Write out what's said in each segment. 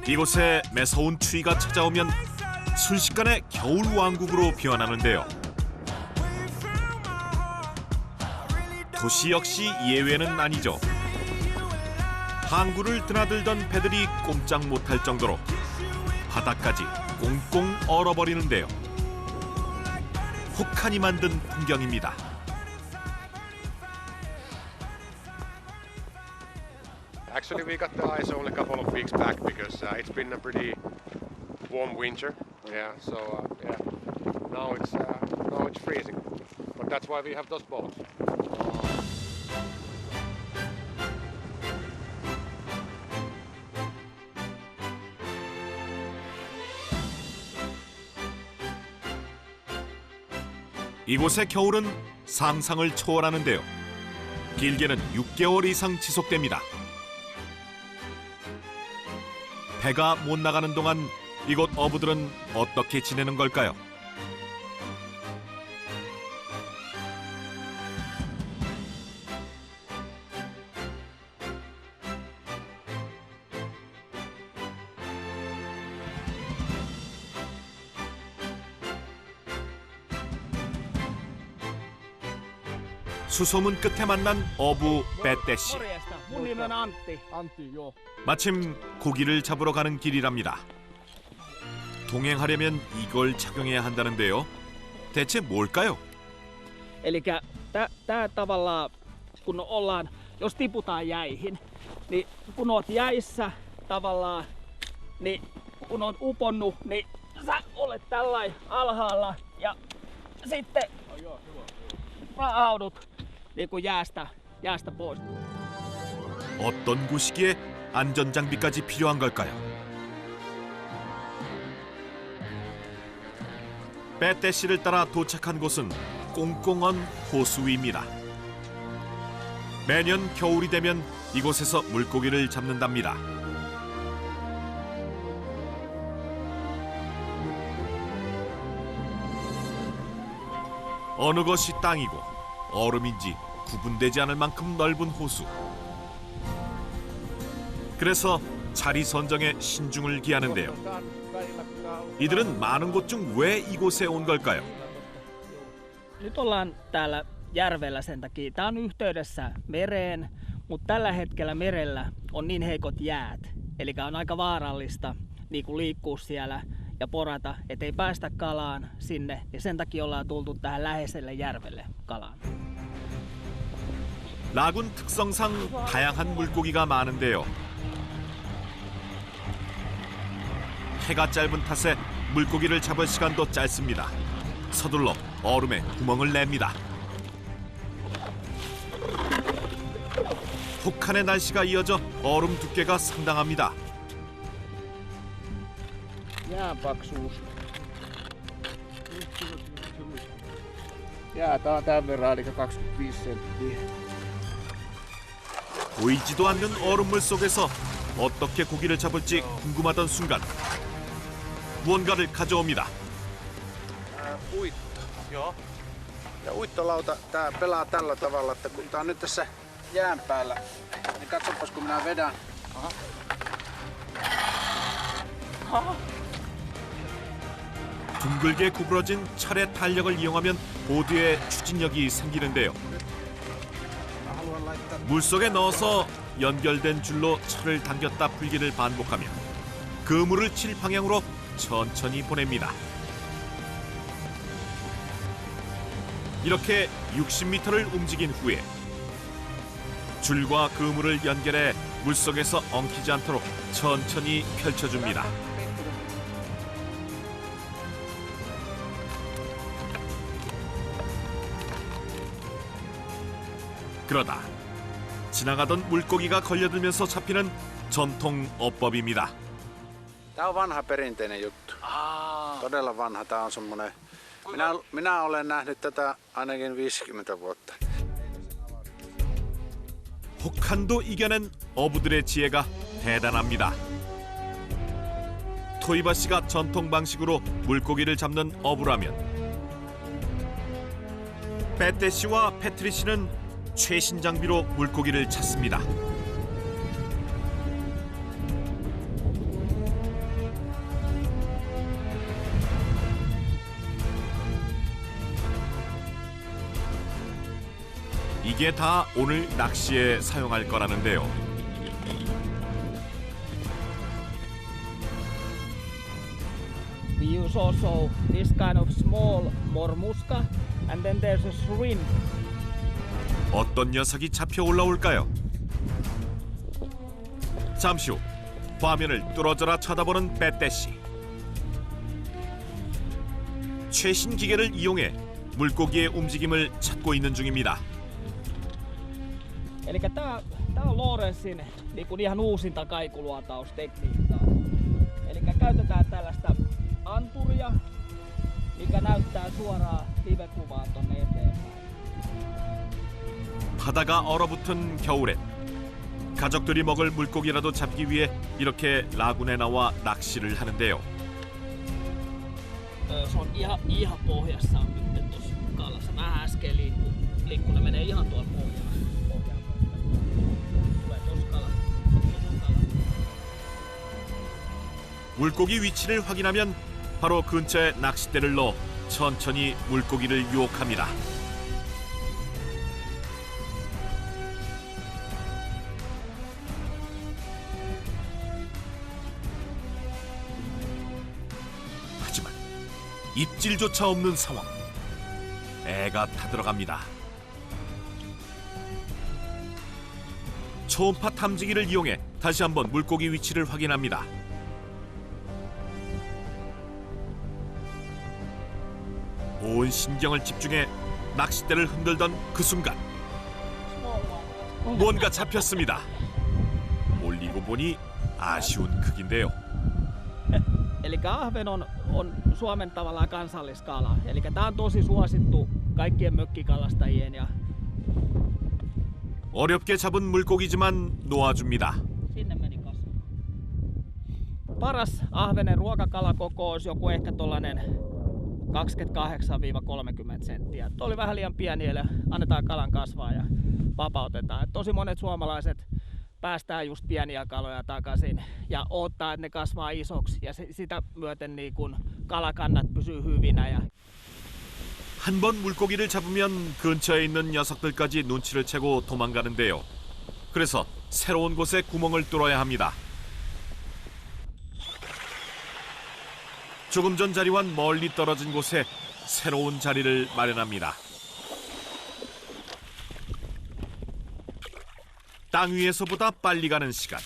이곳에 매서운 추위가 찾아오면 순식간에 겨울 왕국으로 변하는데요. 도시 역시 예외는 아니죠. 항구를 드나들던 배들이 꼼짝 못할 정도로 바다까지 꽁꽁 얼어버리는데요. 혹한이 만든 풍경입니다. Actually, we got the ice only a couple of weeks back because it's been a pretty warm winter. Yeah, so yeah, now it's freezing. But that's why we have those boats. 이곳의 겨울은 상상을 초월하는데요. 길게는 6개월 이상 지속됩니다. 배가 못 나가는 동안 이곳 어부들은 어떻게 지내는 걸까요? 수소문 끝에 만난 어부 빼떼 씨. Mun nimen Antti. Antti, joo. 마침 고기를 잡으러 가는 길이랍니다. 동행하려면 이걸 착용해야 한다는데요. 대체 뭘까요? Elikkä tää tavallaan, kun ollaan, jos tiputaan jäihin, niin kun oot jäissä tavallaan, niin kun oot uponnut, niin sä olet tällainen alhaalla ja sitten rahaudut niin kuin jäästä pois. 어떤 곳이기에 안전장비까지 필요한 걸까요? 빼떼 씨를 따라 도착한 곳은 꽁꽁한 호수 위입니다. 매년 겨울이 되면 이곳에서 물고기를 잡는답니다. 어느 것이 땅이고 얼음인지 구분되지 않을 만큼 넓은 호수. 그래서 자리 선정에 신중을 기하는데요. 이들은 많은 곳 중 왜 이곳에 온 걸까요? Nyt ollaan täällä järvellä sen takia. Tää on yhteydessä mereen, mutta tällä hetkellä merellä on niin heikot jäät. Eli on aika vaarallista niin kuin liikkua siellä ja porata, ettei päästä kalaan sinne. Ja sen takia ollaan tultu tähän läheiselle järvelle kalaan. 라군 특성상 다양한 물고기가 많은데요. 해가 짧은 탓에 물고기를 잡을 시간도 짧습니다. 서둘러 얼음에 구멍을 냅니다. 혹한의 날씨가 이어져 얼음 두께가 상당합니다. Jään paksuus. Jää, tää on tämän verran, eli 25 senttiä. 보이지도 않는 얼음물 속에서 어떻게 고기를 잡을지 궁금하던 순간 무언가를 가져옵니다. Uitto. Joo. Ja uittolauta, tää pelaa tällä tavalla, että kun tää on nyt tässä jään päällä, niin katsopas kun minä vedän. 둥글게 구부러진 철의 탄력을 이용하면 보드에 추진력이 생기는데요. 물속에 넣어서 연결된 줄로 철을 당겼다 풀기를 반복하며 그물을 칠 방향으로 천천히 보냅니다. 이렇게 60m를 움직인 후에 줄과 그물을 연결해 물속에서 엉키지 않도록 천천히 펼쳐줍니다. 그러다 지나가던 물고기가 걸려들면서 잡히는 전통 어법입니다. Tää on vanha perinteinen juttu. Todella vanha. Tää on semmonen... Minä olen nähnyt tätä ainakin 50 vuotta. 혹한도 이겨낸 어부들의 지혜가 대단합니다. 토이바 씨가 전통 방식으로 물고기를 잡는 어부라면 빼떼 씨와 패트리 씨는 최신 장비로 물고기를 찾습니다. 이게 다 오늘 낚시에 사용할 거라는데요. We use also this kind of small mormuska, and then there's a shrimp. 어떤 녀석이 잡혀 올라올까요? 잠시 후 화면을 뚫어져라 쳐다보는 배떼씨. 최신 기계를 이용해 물고기의 움직임을 찾고 있는 중입니다. Eli tää on Lorenzin niin kuin ihan uusinta kaikuluotaustekniikkaa. Eli käytetään tällaista anturia, mikä näyttää suoraan livekuvaa tonne eteenpäin. 바다가 얼어붙은 겨울엔 가족들이 먹을 물고기라도 잡기 위해 이렇게 라군에 나와 낚시를 하는데요. Se on ihan pohjassa on nyt tossa kalassa. Vähän äsken liikku, ne menee ihan tuolla pohjalla. Tulee tossa kala. 물고기 위치를 확인하면 바로 근처에 낚싯대를 넣어 천천히 물고기를 유혹합니다. 하지만 입질조차 없는 상황. 애가 타들어갑니다. 초음파 탐지기를 이용해 다시 한번 물고기 위치를 확인합니다. 온 신경을 집중해 낚싯대를 흔들던 그 순간 뭔가 잡혔습니다. 올리고 보니 아쉬운 크기인데요. Eli ahven on Suomen tavallaan kansalliskala. Eli tää on tosi suosittu kaikkien mökkikalastajien ja 어렵게 잡은 물고기지만 놓아줍니다. sinne meni kasvu. Paras ahvenen ruokakalakoko olisi joku ehkä tollanen 28-30 senttiä. Tuo oli vähän liian pieni, eli annetaan kalan kasvaa ja vapautetaan. Tosi monet suomalaiset päästää just pieniä kaloja takaisin ja odottaa, että ne kasvaa isoksi ja sitä myöten niin kun kalakannat pysyy hyvinä. Ja 한 번 물고기를 잡으면 근처에 있는 녀석들까지 눈치를 채고 도망가는데요. 그래서 새로운 곳에 구멍을 뚫어야 합니다. 조금 전 자리와는 멀리 떨어진 곳에 새로운 자리를 마련합니다. 땅 위에서보다 빨리 가는 시간.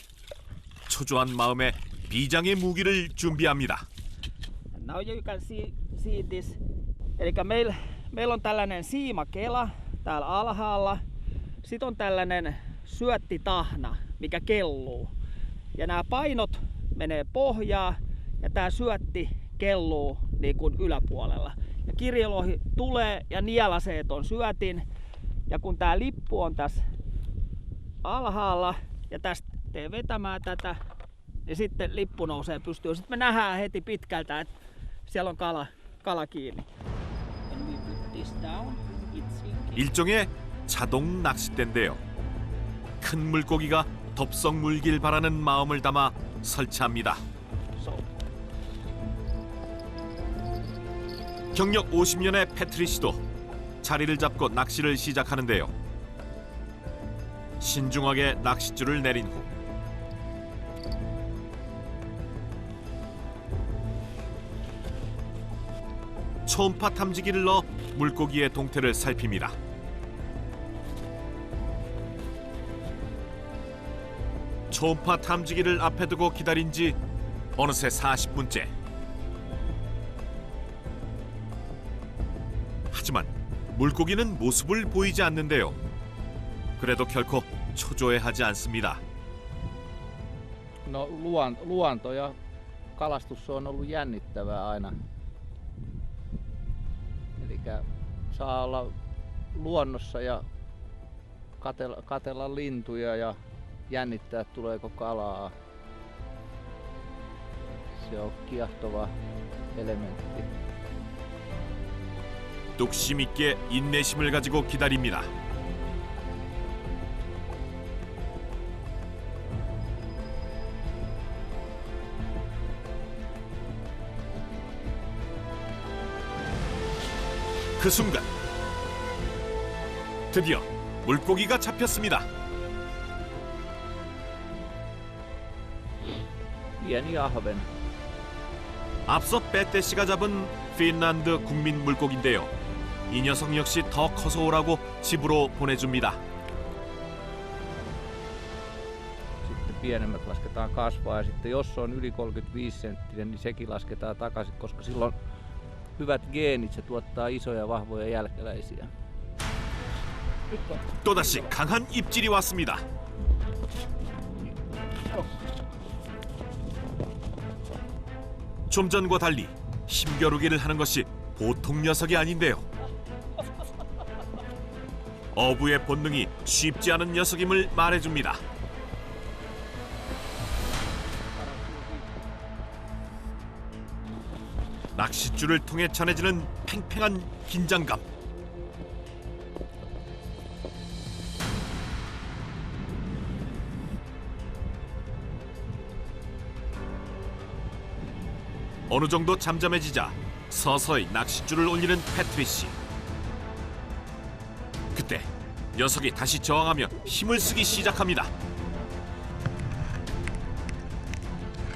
초조한 마음에 비장의 무기를 준비합니다. Now you can see this. Eli meillä on tällainen siimakela täällä alhaalla. Sitten on tällainen syöttitahna, mikä kelluu. Ja nämä painot menee pohjaan ja tää syötti kelluu niin kuin yläpuolella. Ja kirjelohi tulee ja nielasee ton syötin. Ja kun tää lippu on tässä alhaalla ja tästä tee vetämään tätä, niin sitten lippu nousee pystyyn. Sitten me nähdään heti pitkältä, että siellä on kala kiinni. 일종의 자동 낚싯대인데요. 큰 물고기가 덥석 물길 바라는 마음을 담아 설치합니다. 경력 50년의 패트리 씨도 자리를 잡고 낚시를 시작하는데요. 신중하게 낚싯줄을 내린 후 초음파 탐지기를 넣어 물고기의 동태를 살핍니다. 초음파 탐지기를 앞에 두고 기다린 지 어느새 40분째. 하지만 물고기는 모습을 보이지 않는데요. 그래도 결코 초조해하지 않습니다. No luonto ja kalastus on ollut jännittävää aina. Elikkä saa olla luonnossa ja katella lintuja ja jännittää tuleeko kalaa. Se on kiehtova elementti. 뚝심 있게 인내심을 가지고 기다립니다. 그 순간 드디어 물고기가 잡혔습니다. Pieni ahven. 앞서 빼떼 씨가 잡은 핀란드 국민 물고기인데요. 이 녀석 역시 더 커서 오라고 집으로 보내줍니다. Sitten pienemmät lasketaan kasvaa ja sitten jos se on yli 35 senttinen, niin sekin lasketaan takaisin, koska silloin hyvät geenit, se tuottaa isoja vahvoja jälkeläisiä. 또다시 강한 입질이 왔습니다. 좀 전과 달리 힘겨루기를 하는 것이 보통 녀석이 아닌데요. 어부의 본능이 쉽지 않은 녀석임을 말해줍니다. 낚싯줄을 통해 전해지는 팽팽한 긴장감. 어느 정도 잠잠해지자 서서히 낚싯줄을 올리는 패트리씨. 그때 녀석이 다시 저항하며 힘을 쓰기 시작합니다.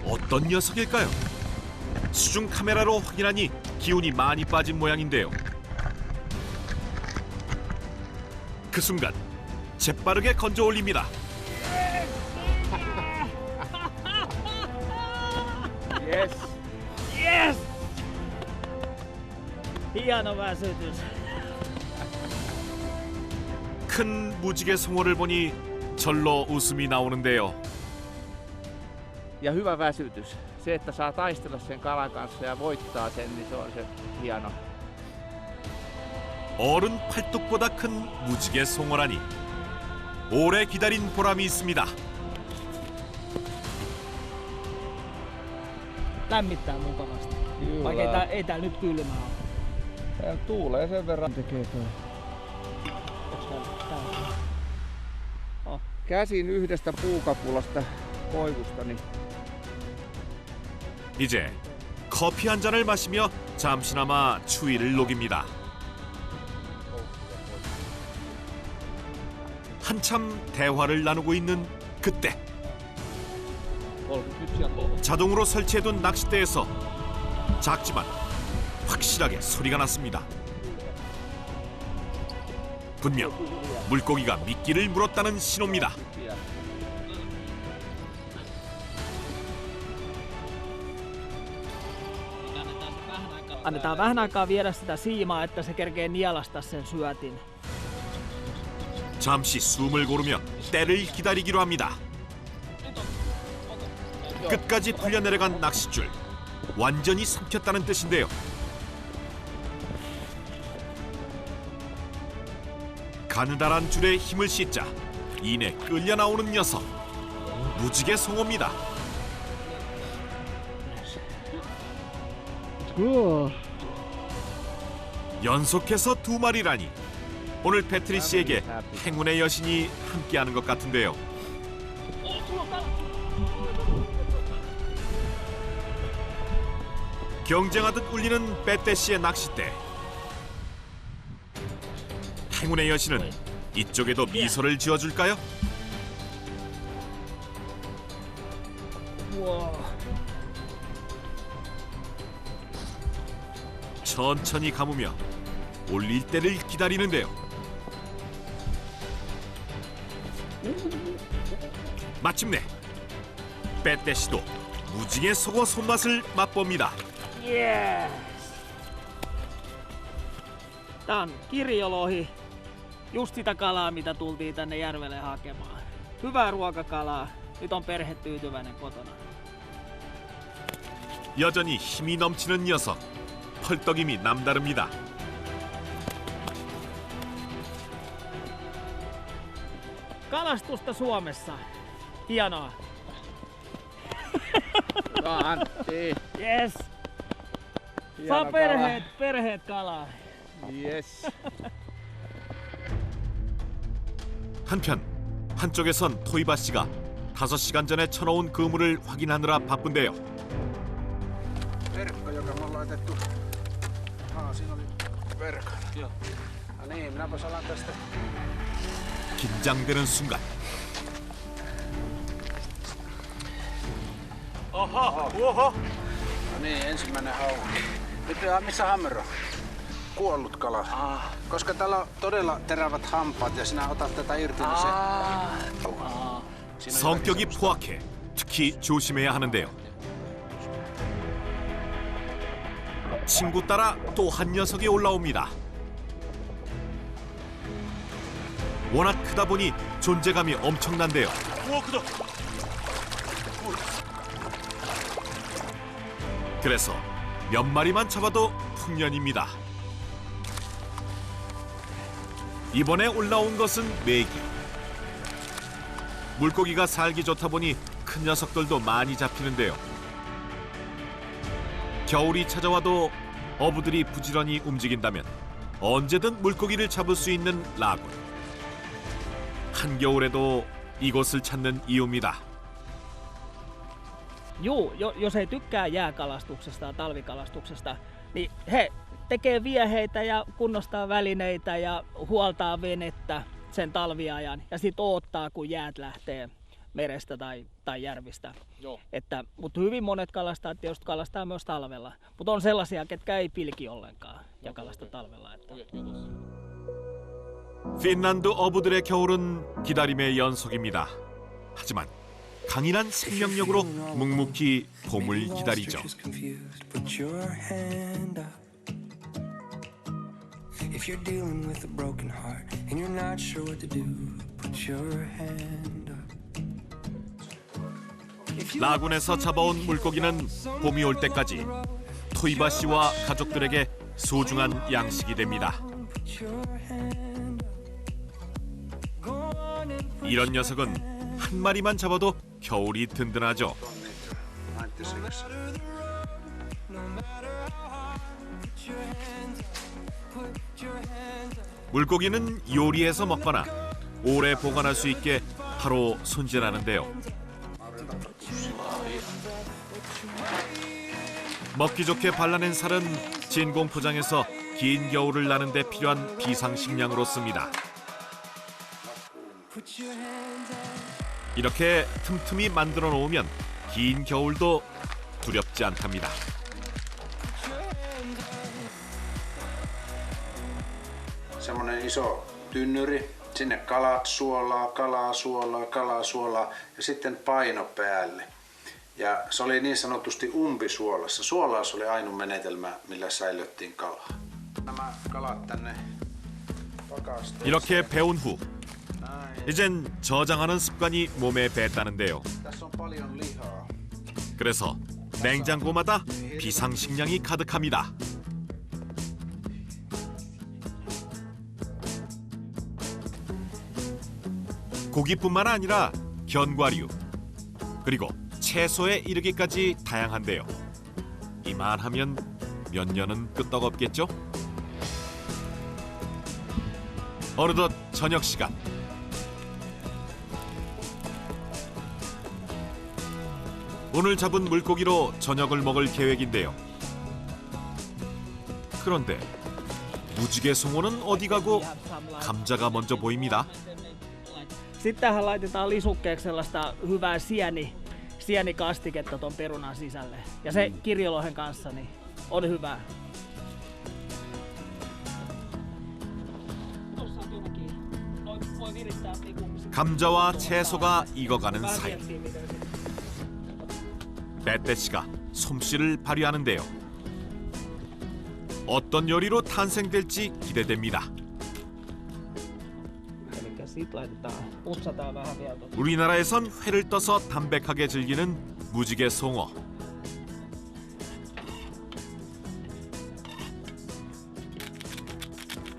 어떤 녀석일까요? 수중 카메라로 확인하니 기운이 많이 빠진 모양인데요. 그 순간 재빠르게 건져 올립니다. Yes. Yes! Hieno väsytys. 큰 무지개 송어를 보니 절로 웃음이 나오는데요. Ja hyvä väsytys. Se, että saa taistella sen kalan kanssa ja voittaa sen, niin se on se hieno. 어른 팔뚝보다 큰 무지개 송어라니 오래 기다린 보람이 있습니다. Lämmittää mukavasti. Kyllä. Vaikka ei täällä nyt kylmää ole. Tuulee sen verran. Tekee toi. Käsin yhdestä puukapulasta koivusta, niin 이제 커피 한 잔을 마시며 잠시나마 추위를 녹입니다. 한참 대화를 나누고 있는 그때 자동으로 설치해둔 낚싯대에서 작지만 확실하게 소리가 났습니다. 분명 물고기가 미끼를 물었다는 신호입니다. Annetaan vähän aikaa viedä sitä siimaa, että se kerkee nielasta sen syötin. 잠시 숨을 고르며 때를 기다리기로 합니다. 끝까지 풀려 내려간 낚싯줄. 완전히 삼켰다는 뜻인데요. 가느다란 줄에 힘을 싣자 이내 끌려 나오는 녀석. 무지개 송어입니다. 연속해서 두 마리라니. 오늘 패트리씨에게 행운의 여신이 함께하는 것 같은데요. 경쟁하듯 울리는 빼떼씨의 낚싯대. 행운의 여신은 이쪽에도 미소를 지어줄까요? 우와. 천천히 감으며 올릴 때를 기다리는데요. 마침내 빼떼씨도 무지개 속어 손맛을 맛봅니다. Yes. Tää on kirjolohi. Just sitä kalaa, mitä tultiin tänne järvelle hakemaan. Hyvää ruokakalaa. Nyt on perhe tyytyväinen kotona. 여전히 힘이 넘치는 녀석. 펄떡임이 남다릅니다. Kalastusta Suomessa. Hienoa. Antti. Yes. Saa perheet kalaa. Yes. 한편 한쪽에선 토이바 씨가 5시간 전에 쳐놓은 그물을 확인하느라 바쁜데요. Verkko, joka me on laitettu. Siinä oli verkko. Joo. No niin, minäpäs alan tästä 긴장되는 순간 No niin, ensimmäinen hauki. Nyt missä hammero? Kuollut kala. Koska täällä on todella terävät hampaat ja sinä otat tätä irti, niin se... 성격이 포악해 특히 조심해야 하는데요. 친구 따라 또 한 녀석이 올라옵니다. 워낙 크다 보니 존재감이 엄청난데요. 그래서 몇 마리만 잡아도 풍년입니다. 이번에 올라온 것은 메기. 물고기가 살기 좋다 보니 큰 녀석들도 많이 잡히는데요. 겨울이 찾아와도 어부들이 부지런히 움직인다면 언제든 물고기를 잡을 수 있는 라군. 한겨울에도 이곳을 찾는 이유입니다. Juu, jos ei tykkää jääkalastuksesta ja talvikalastuksesta, niin he tekee vieheitä ja kunnostaa välineitä ja huoltaa venettä sen talviajan ja sitten odottaa, kun jäät lähtee merestä tai järvistä. Mutta hyvin monet kalastajat tietysti kalastaa myös talvella, mutta on sellaisia, ketkä ei pilki ollenkaan ja kalasta talvella. 핀란드 어부들의 겨울은 기다림의 연속입니다. 하지만 강인한 생명력으로 묵묵히 봄을 기다리죠. If you're dealing with a broken heart and you're not sure what to do, put your hand up. 라군에서 잡아온 물고기는 봄이 올 때까지 토이바 씨와 가족들에게 소중한 양식이 됩니다. 이런 녀석은 한 마리만 잡아도 겨울이 든든하죠. 물고기는 요리해서 먹거나 오래 보관할 수 있게 바로 손질하는데요. 먹기 좋게 발라낸 살은 진공 포장해서 긴 겨울을 나는 데 필요한 비상식량으로 씁니다. 이렇게 틈틈이 만들어 놓으면 긴 겨울도 두렵지 않답니다. Semmoinen iso tynnyri, sinne kalat, suolaa, kalaa, suolaa, kalaa, suolaa ja sitten paino päälle. Ja se oli niin sanotusti umpisuolassa. Suolaus oli ainut menetelmä, millä säilöttiin kalaa. Nämä kalat tänne pakasteeseen. 이렇게 배운 후 이젠 저장하는 습관이 몸에 뱄다는데요. Tässä on paljon lihaa. 그래서 냉장고마다 비상식량이 가득합니다. 고기뿐만 아니라 견과류 그리고 채소에 이르기까지 다양한데요. 이만하면 몇 년은 끄떡없겠죠? 어느덧 저녁 시간. 오늘 잡은 물고기로 저녁을 먹을 계획인데요. 그런데 무지개 송어는 어디 가고 감자가 먼저 보입니다. Sitten tähän laitetaan lisukkeeksi sellaista hyvää sienikastiketta ton perunan sisälle. Ja se kirjolohen kanssa niin on hyvä. 감자와 채소가 익어가는 사이 빼떼 씨가 솜씨를 발휘하는데요. 어떤 요리로 탄생될지 기대됩니다. Elikkä sit putsataan vähän vielä tuota. 우리나라에선 회를 떠서 담백하게 즐기는 무지개 송어.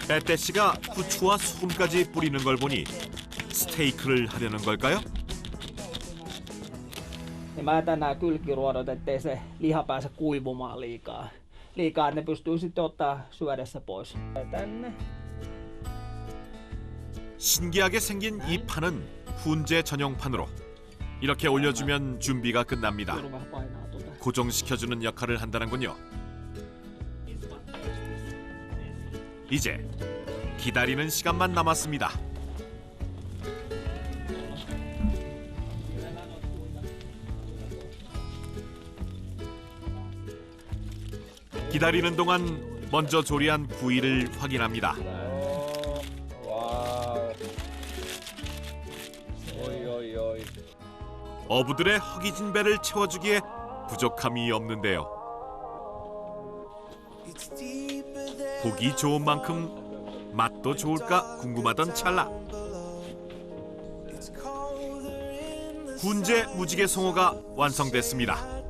빼떼 씨가 후추와 소금까지 뿌리는 걸 보니 스테이크를 하려는 걸까요? Niin mä jätän nää kylkiruodot, ettei se liha pääse kuivumaan liikaa, että ne pystyy sitten ottaa syödessä pois. Tänne. 신기하게 생긴 이 판은 훈제 전용판으로 이렇게 올려주면 준비가 끝납니다. Vähän painaa tuota. 고정시켜주는 역할을 한다는군요. 이제 기다리는 시간만 남았습니다. 기다리는 동안 먼저 조리한 구이를 확인합니다. 와. 오이. 어부들의 허기진 배를 채워주기에 부족함이 없는데요. 보기 좋은 만큼 맛도 좋을까 궁금하던 찰나. 훈제 무지개 송어가 완성됐습니다.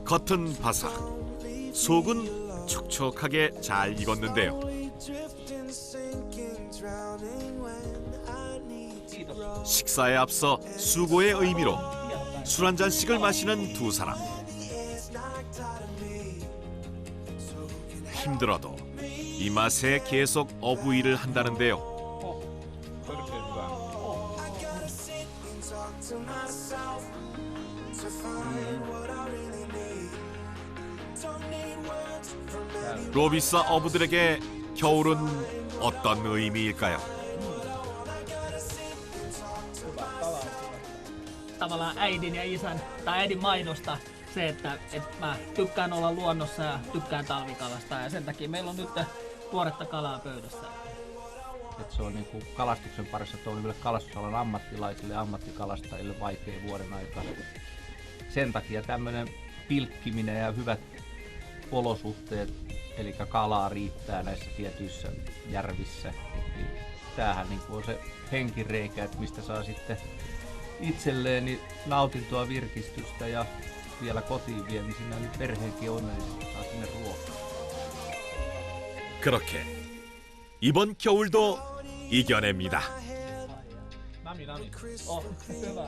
겉은 바삭, 속은 촉촉하게 잘 익었는데요. 식사에 앞서 수고의 의미로 술 한 잔씩을 마시는 두 사람. 힘들어도 이 맛에 계속 어부일을 한다는데요. 로비사 어부들에게 겨울은 어떤 의미일까요? Tavallaan äidin ja isän, tai äidin mainosta se, että mä tykkään olla luonnossa ja tykkään talvikalasta ja sen takia meillä on nyt tuoretta kalaa pöydässä. Et se on niinku kalastuksen parissa toimiville kalastusalan ammattilaisille ja ammattikalastajille vaikea vuoden aikaa. Sen takia tämmöinen pilkkiminen ja hyvät olosuhteet, eli kalaa riittää näissä tietyissä järvissä. Niin tämähän niinku on se henkireikä, että mistä saa sitten itselleen nautintoa, virkistystä ja vielä kotiin viemisinä, niin perheenkin onnellisesti saa sinne ruokaa. 그렇게 이번 겨울도 이겨냅니다. Nami. Hyvä.